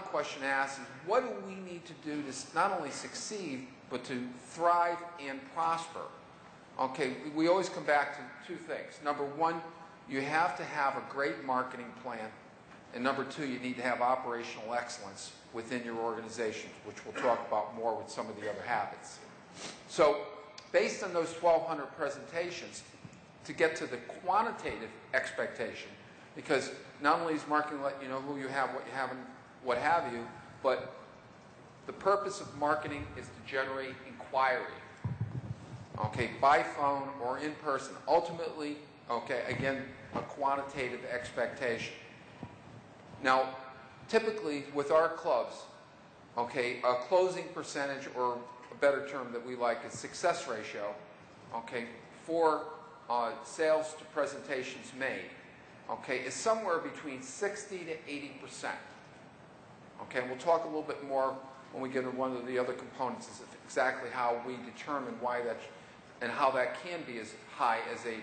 question asked is, what do we need to do to not only succeed, but to thrive and prosper? Okay, we always come back to two things. Number one, you have to have a great marketing plan. And number two, you need to have operational excellence within your organization, which we'll talk about more with some of the other habits. So, based on those 1,200 presentations, to get to the quantitative expectation, because not only is marketing let you know who you have, what you have, and what have you, but the purpose of marketing is to generate inquiry, okay, by phone or in person. Ultimately, okay, again, a quantitative expectation. Now, typically with our clubs, okay, a closing percentage, or a better term that we like is success ratio, okay, for sales to presentations made, okay, is somewhere between 60 to 80%. Okay, and we'll talk a little bit more when we get into one of the other components, is exactly how we determine why that, and how that can be as high as 80%.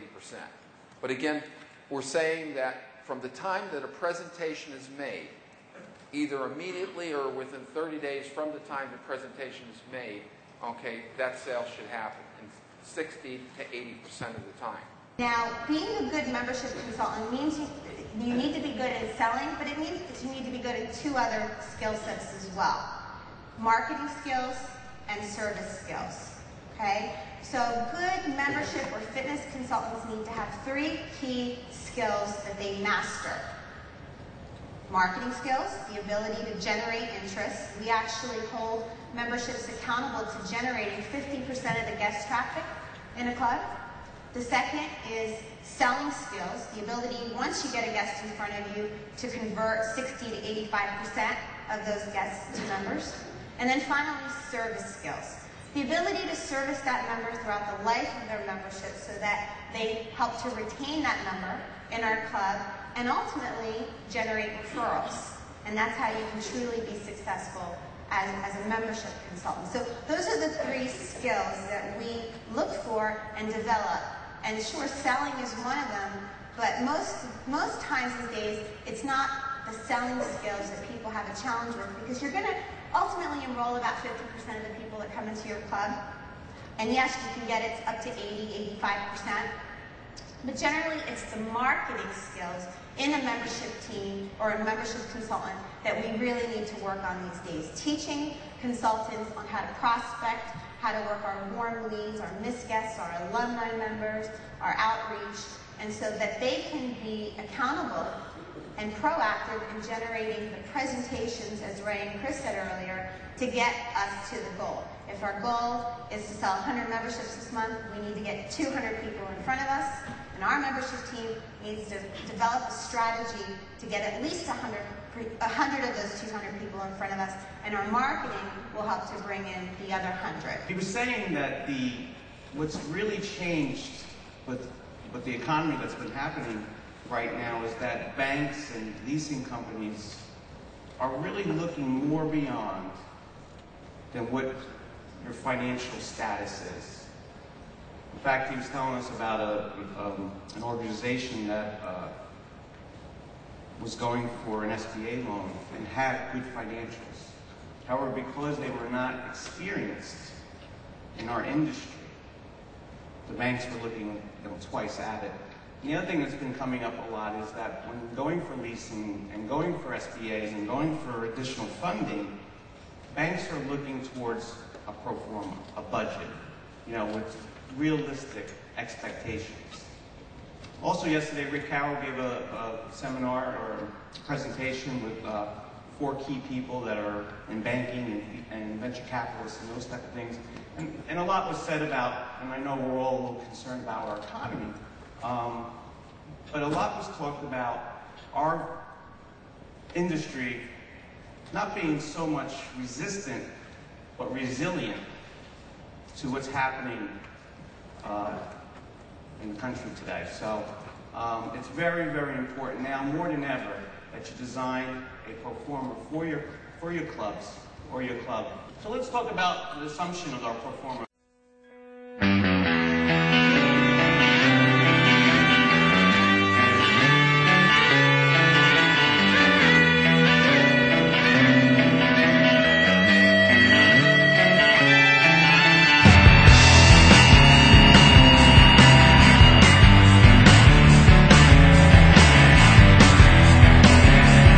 But again, we're saying that from the time that a presentation is made, either immediately or within 30 days from the time the presentation is made, okay, that sale should happen in 60 to 80% of the time. Now, being a good membership consultant means you need to be good at selling, but it means that you need to be good at two other skill sets as well: marketing skills and service skills. Okay? So good membership or fitness consultants need to have three key skills that they master. Marketing skills, the ability to generate interest. We actually hold memberships accountable to generating 50% of the guest traffic in a club. The second is selling skills, the ability, once you get a guest in front of you, to convert 60 to 85% of those guests to members. And then finally, service skills. The ability to service that member throughout the life of their membership so that they help to retain that member in our club and ultimately generate referrals. And that's how you can truly be successful as a membership consultant. So those are the three skills that we look for and develop. And sure, selling is one of them, but most times these days, it's not the selling skills that people have a challenge with, because you're going to ultimately enroll about 50% of the people that come into your club. And yes, you can get it up to 80, 85%. But generally, it's the marketing skills in a membership team or a membership consultant that we really need to work on these days. Teaching consultants on how to prospect, how to work our warm leads, our missed guests, our alumni members, our outreach, and so that they can be accountable and proactive in generating the presentations, as Ray and Chris said earlier, to get us to the goal. If our goal is to sell 100 memberships this month, we need to get 200 people in front of us, and our membership team needs to develop a strategy to get at least 100 of those 200 people in front of us, and our marketing will help to bring in the other 100. He was saying that what's really changed with the economy that's been happening right now is that banks and leasing companies are really looking more beyond than what your financial status is. In fact, he was telling us about an organization that was going for an SBA loan and had good financials. However, because they were not experienced in our industry, the banks were looking twice at it. And the other thing that's been coming up a lot is that when going for leasing and going for SBAs and going for additional funding, banks are looking towards a pro forma, a budget, with realistic expectations. Also yesterday, Rick Carroll gave a seminar or a presentation with 4 key people that are in banking and venture capitalists and those type of things. And a lot was said about, and I know we're all a little concerned about our economy, but a lot was talked about our industry not being so much resistant, but resilient to what's happening in the country today. So it's very, very important now, more than ever, that you design a pro forma for your clubs or your club. So let's talk about the assumption of our pro forma.